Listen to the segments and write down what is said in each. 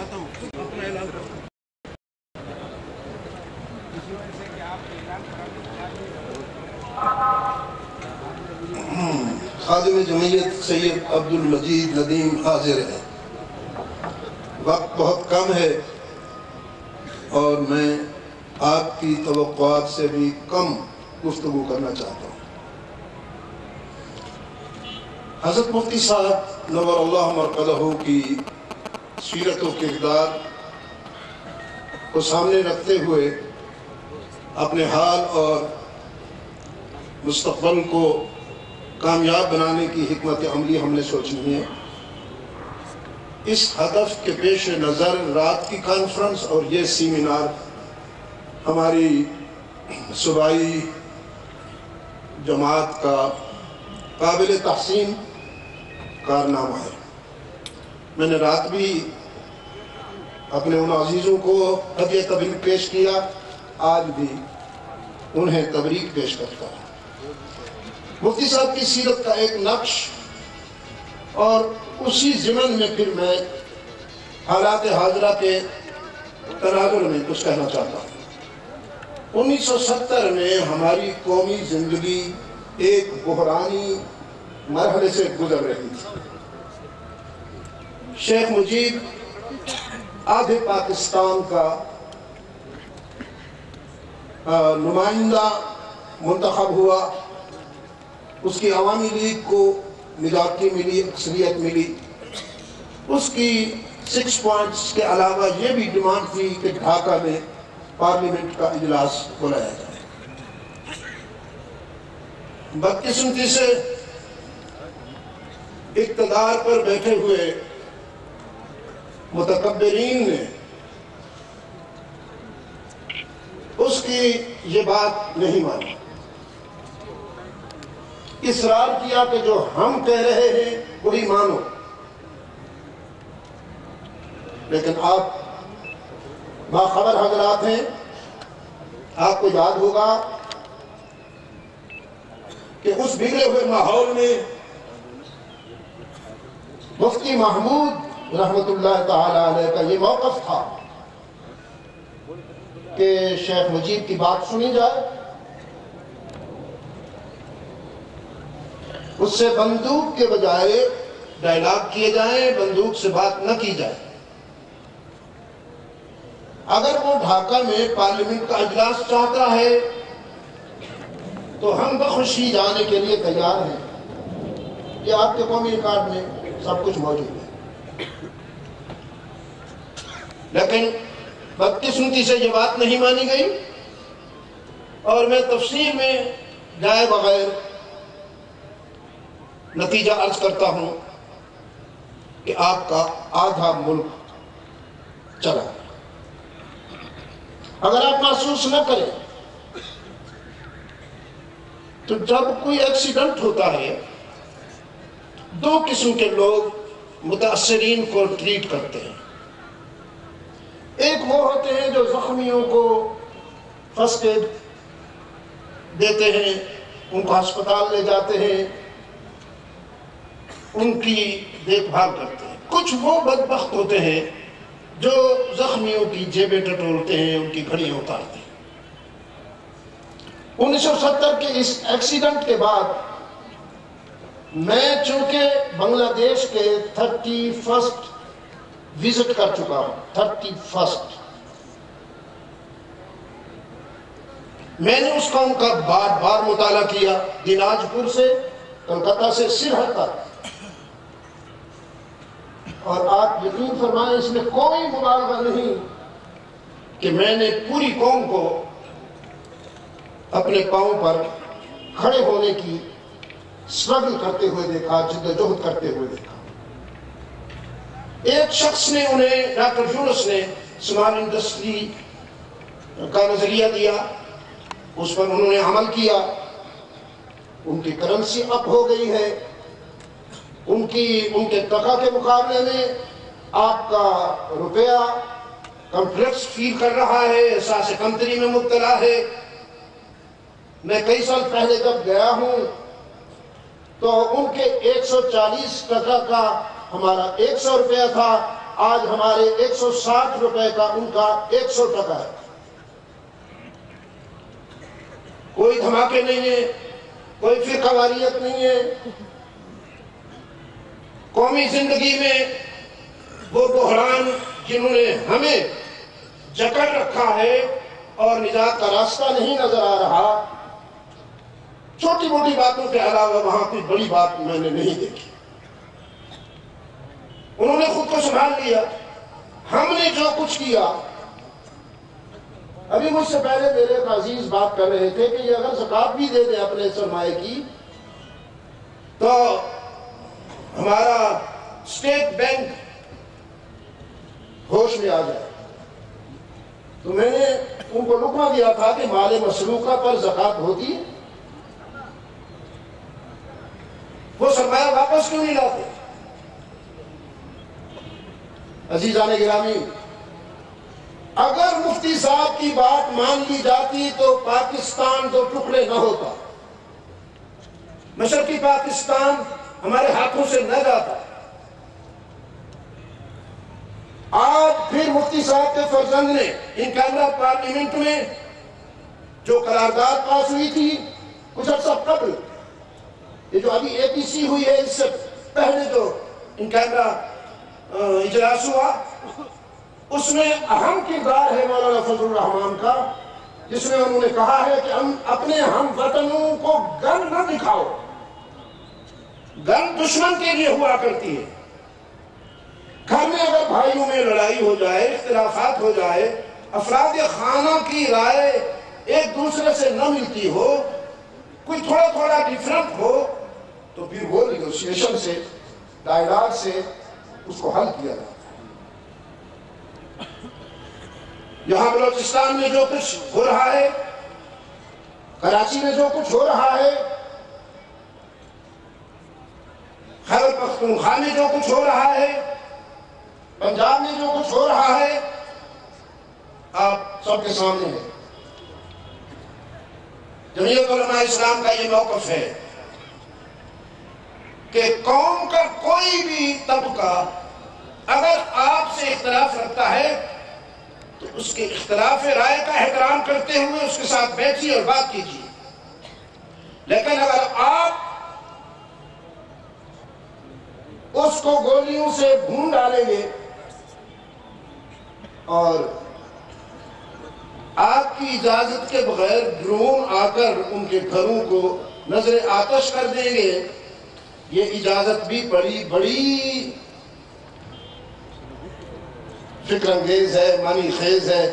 چاہتا ہوں اپنا اعلان کروں. خادم جمعیت سید عبد المجید ندیم حاضر ہے. وقت بہت کم ہے اور میں آپ کی توقعات سے بھی کم گفتگو کرنا چاہتا ہوں. حضرت مفتی صاحب نور اللہ مرقدہ کی سیرت و کردار کو سامنے رکھتے ہوئے اپنے حال اور مستقبل کو کامیاب بنانے کی حکمت عملی ہم نے سوچنی ہے. اس ہدف کے پیش نظر رات کی کانفرنس اور یہ سیمینار ہماری صوبائی جماعت کا قابل تحسین کارنامہ ہے. میں نے رات بھی اپنے ان عزیزوں کو ہدیہ تبریک پیش کیا، آج بھی انہیں تبریک پیش کرتا ہوں. مفتی صاحب کی سیرت کا ایک نقش اور اسی ضمن میں پھر میں حالات حاضرہ کے تناظر میں کچھ کہنا چاہتا ہوں. 1970 میں ہماری قومی زندگی ایک بحرانی مرحلے سے گزر رہی تھی. شیخ مجید آدھے پاکستان کا نمائندہ منتخب ہوا، اس کی عوامی لیگ کو مجاقی ملی، اکثریت ملی. اس کی 6 پوائنٹس کے علاوہ یہ بھی ڈیمانڈ تھی کہ ڈھاکہ میں پارلیمنٹ کا اجلاس بلایا جائے. بدقسمتی سے اقتدار پر بیٹھے ہوئے متکبرین نے اس کی یہ بات نہیں مانی. اصرار کیا کہ جو ہم کہہ رہے ہیں وہی مانو. لیکن آپ باخبر حضرات ہیں، آپ کو یاد ہوگا کہ اس بگڑے ہوئے ماحول میں مفتی محمود رحمت اللہ تعالی علیہ کا یہ موقف تھا کہ شیخ مجید کی بات سنی جائے، اس سے بندوق کے بجائے ڈائلاگ کیے جائیں، بندوق سے بات نہ کی جائے. اگر وہ ڈھاکہ میں پارلیمنٹ کا اجلاس چاہتا ہے تو ہم بخوشی جانے کے لیے تیار ہیں. یہ آپ کے قومی ریکارڈ میں سب کچھ موجود ہے. لیکن بدقسمتی سے یہ بات نہیں مانی گئی اور میں تفصیل میں جائے بغیر نتیجہ عرض کرتا ہوں کہ آپ کا آدھا ملک چلا. اگر آپ محسوس نہ کریں تو جب کوئی ایکسیڈنٹ ہوتا ہے 2 قسم کے لوگ متاثرین کو ٹریٹ کرتے ہیں. ایک وہ ہوتے ہیں جو زخمیوں کو فرسٹ ایڈ دیتے ہیں، ان کو ہسپتال لے جاتے ہیں، ان کی دیکھ بھال کرتے ہیں. کچھ وہ بدبخت ہوتے ہیں جو زخمیوں کی جیبیں ٹٹولتے ہیں، ان کی گھڑیاں اتارتے ہیں. 1970 کے اس ایکسیڈنٹ کے بعد میں چونکہ بنگلہ دیش کے 31st وزٹ کر چکا ہوں. 31st میں نے اس قوم کا بار بار مطالعہ کیا، دیناج پور سے کلکتہ سے سرحد تک. اور آپ یقین فرمائیں اس میں کوئی مبالغہ نہیں کہ میں نے پوری قوم کو اپنے پاؤں پر کھڑے ہونے کی سٹرگل کرتے ہوئے دیکھا، جدوجہد کرتے ہوئے دیکھا. ایک شخص نے انہیں، ڈاکٹر یونس نے اسمال انڈسٹری کا نظریہ دیا، اس پر انہوں نے عمل کیا. ان کی کرنسی اپ ہو گئی ہے، ان کے ٹکا کے مقابلے میں آپ کا روپیہ کمپلیکس فیل کر رہا ہے، احساس کمتری میں مبتلا ہے. میں کئی سال پہلے جب گیا ہوں تو ان کے 140 ٹکا کا ہمارا 100 روپیہ تھا، آج ہمارے 160 روپے کا ان کا 100 ٹکا ہے. کوئی دھماکے نہیں ہے، کوئی فرقہ واریت نہیں ہے. قومی زندگی میں وہ بحران جنہوں نے ہمیں جکڑ رکھا ہے اور نجات کا راستہ نہیں نظر آ رہا، چھوٹی موٹی باتوں کے علاوہ وہاں کوئی بڑی بات میں نے نہیں دیکھی. انہوں نے خود کو سنبھال لیا. ہم نے جو کچھ کیا، ابھی مجھ سے پہلے میرے ایک عزیز بات کر رہے تھے کہ یہ اگر زکوٰۃ بھی دے دیں اپنے سرمایے کی تو ہمارا اسٹیٹ بینک ہوش میں آ جائے. تو میں نے ان کو لکما دیا تھا کہ مال مسروقہ پر زکوٰۃ ہوتی ہے، وہ سرمایہ واپس کیوں نہیں لاتے؟ عزیزان گرامی، اگر مفتی صاحب کی بات مان لی جاتی تو پاکستان دو ٹکڑے نہ ہوتا، مشرقی پاکستان ہمارے ہاتھوں سے نہ جاتا. آج پھر مفتی صاحب کے فرزند نے ان کیمرہ پارلیمنٹ میں جو قرارداد پاس ہوئی تھی کچھ عرصہ قبل، یہ جو ابھی اے پی سی ہوئی ہے اس سے پہلے جو ان کیمرہ اجلاس ہوا، اس میں اہم کردار ہے مولانا فضل الرحمان کا، جس میں انہوں نے کہا ہے کہ ہم اپنے ہم وطنوں کو گن نہ دکھاؤ. گن دشمن کے لیے ہوا کرتی ہے. گھر میں اگر بھائیوں میں لڑائی ہو جائے، اختلافات ہو جائے، افراد خانہ کی رائے ایک دوسرے سے نہ ملتی ہو، کوئی تھوڑا تھوڑا ڈیفرنٹ ہو، تو پھر وہ نیگوشیشن سے، ڈائیلاگ سے اس کو حل کیا جاتا ہے. یہاں بلوچستان میں جو کچھ ہو رہا ہے، کراچی میں جو کچھ ہو رہا ہے، خیبر پختونخوا میں جو کچھ ہو رہا ہے، پنجاب میں جو کچھ ہو رہا ہے، آپ سب کے سامنے ہے. جمعیت علماء اسلام کا یہ موقف ہے کہ قوم کا کوئی بھی طبقہ اگر آپ سے اختلاف رکھتا ہے تو اس کے اختلاف رائے کا احترام کرتے ہوئے اس کے ساتھ بیٹھیے اور بات کیجیے. لیکن اگر آپ اس کو گولیوں سے بھون ڈالیں گے اور آپ کی اجازت کے بغیر ڈرون آ کر ان کے گھروں کو نظر آتش کر دیں گے، یہ اجازت بھی بڑی فکر انگیز ہے، معنی خیز ہے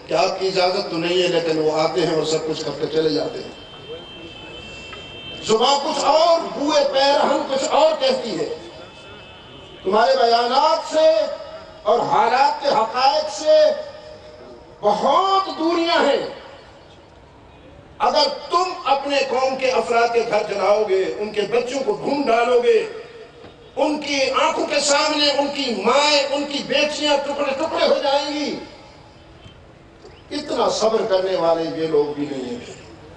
کہ آپ کی اجازت تو نہیں ہے لیکن وہ آتے ہیں اور سب کچھ کر کے چلے جاتے ہیں. زبان کچھ اور، بوئے پیرہن کچھ اور کہتی ہے. تمہارے بیانات سے اور حالات کے حقائق سے بہت دوریاں ہیں. اگر تم اپنے قوم کے افراد کے گھر جلاؤ گے، ان کے بچوں کو ڈھونڈ ڈالو گے، ان کی آنکھوں کے سامنے ان کی مائیں، ان کی بیٹیاں ٹکڑے ٹکڑے ہو جائیں گی. اتنا صبر کرنے والے یہ لوگ بھی نہیں ہیں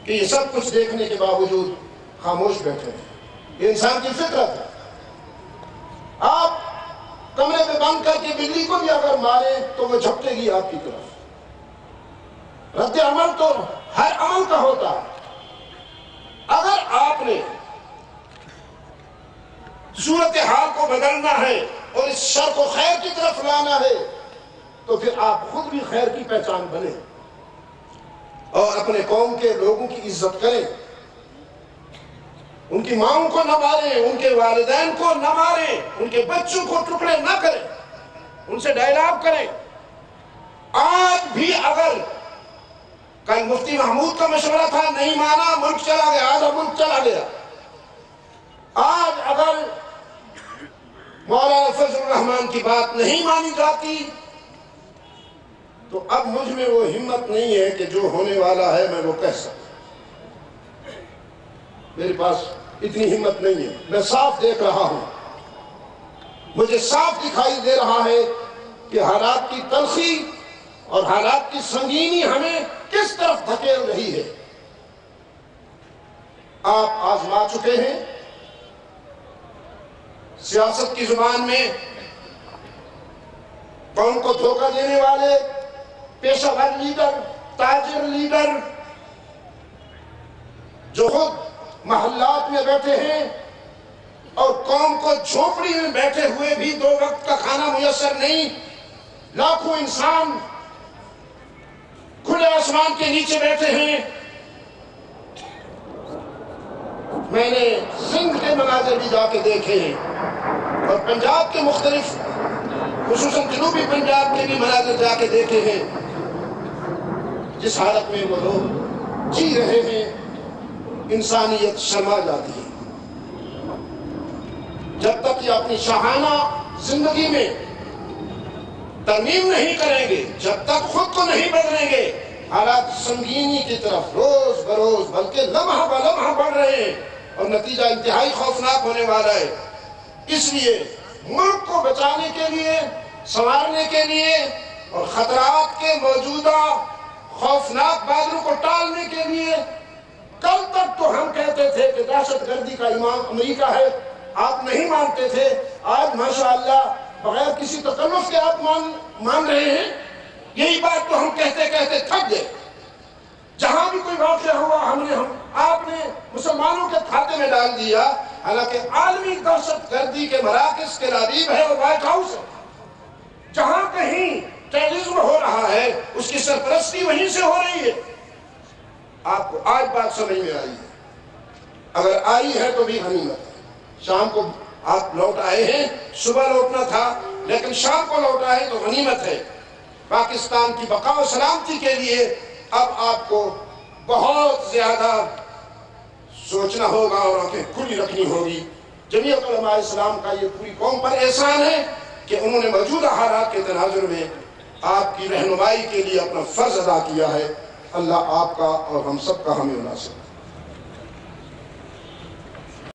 کہ یہ سب کچھ دیکھنے کے باوجود خاموش بیٹھے ہیں. یہ انسان کی فطرت ہے. آپ کمرے میں بند کر کے بلی کو بھی اگر ماریں تو وہ جھپٹے گی آپ کی طرف. رد عمل تو ہر عمل کا ہوتا ہے. اگر آپ نے صورتحال کو بدلنا ہے اور اس شر کو خیر کی طرف لانا ہے تو پھر آپ خود بھی خیر کی پہچان بنیں اور اپنے قوم کے لوگوں کی عزت کریں. ان کی ماؤں کو نہ ماریں، ان کے والدین کو نہ ماریں، ان کے بچوں کو ٹکڑے نہ کریں، ان سے ڈائیلاگ کریں. آج بھی اگر کل مفتی محمود کا مشورہ تھا، نہیں مانا، ملک چلا گیا، آدھا ملک چلا گیا. آج اگر مولانا فضل الرحمان کی بات نہیں مانی جاتی تو اب مجھ میں وہ ہمت نہیں ہے کہ جو ہونے والا ہے میں وہ کہہ سکوں. میرے پاس اتنی ہمت نہیں ہے. میں صاف دیکھ رہا ہوں، مجھے صاف دکھائی دے رہا ہے کہ حالات کی تلخی اور حالات کی سنگینی ہمیں کس طرف دھکیل رہی ہے. آپ آزما چکے ہیں. سیاست کی زبان میں قوم کو دھوکہ دینے والے پیشہ ور لیڈر، تاجر لیڈر جو خود محلات میں بیٹھے ہیں اور قوم کو جھونپڑی میں بیٹھے ہوئے بھی 2 وقت کا کھانا میسر نہیں، لاکھوں انسان کھلے آسمان کے نیچے بیٹھے ہیں۔ میں نے سندھ کے مناظر بھی جا کے دیکھے ہیں اور پنجاب کے مختلف خصوصاً جنوبی پنجاب کے بھی مناظر جا کے دیکھے ہیں، جس حالت میں وہ لوگ جی رہے ہیں انسانیت شرما جاتی ہے۔ جب تک یہ اپنی شاہانہ زندگی میں ترمیم نہیں کریں گے، جب تک خود کو نہیں بدلیں گے، حالات سنگینی کی طرف روز بروز بلکہ لمحہ بہ لمحہ بڑھ رہے ہیں اور نتیجہ انتہائی خوفناک ہونے والا ہے۔ اس لیے ملک کو بچانے کے لیے، سنوارنے کے لیے اور خطرات کے موجودہ خوفناک بادلوں کو ٹالنے کے لیے، کل تک تو ہم کہتے تھے کہ دہشت گردی کا امام امریکہ ہے، آپ نہیں مانتے تھے، آج ماشاءاللہ بغیر کسی تکلف کے آپ مان رہے ہیں۔ یہی بات تو ہم کہتے کہتے تھک گئے۔ جہاں بھی کوئی واقعہ ہوا آپ نے مسلمانوں کے کھاتے میں ڈال دیا، حالانکہ عالمی دہشت گردی کے مراکز کے لبیب ہے اور وائٹ ہاؤس ہے۔ جہاں کہیں ٹیررزم ہو رہا ہے اس کی سرپرستی وہیں سے ہو رہی ہے۔ آپ کو آج بات سمجھ میں آئی ہے، اگر آئی ہے تو بھی غنیمت ہے۔ شام کو آپ لوٹ آئے ہیں، صبح لوٹنا تھا لیکن شام کو لوٹ آئے تو غنیمت ہے۔ پاکستان کی بقا و سلامتی کے لیے اب آپ کو بہت زیادہ سوچنا ہوگا اور آنکھیں کھلی رکھنی ہوگی۔ جمعیت علماء اسلام کا یہ پوری قوم پر احسان ہے کہ انہوں نے موجودہ حالات کے تناظر میں آپ کی رہنمائی کے لیے اپنا فرض ادا کیا ہے۔ اللہ آپ کا اور ہم سب کا ہمیں مناسب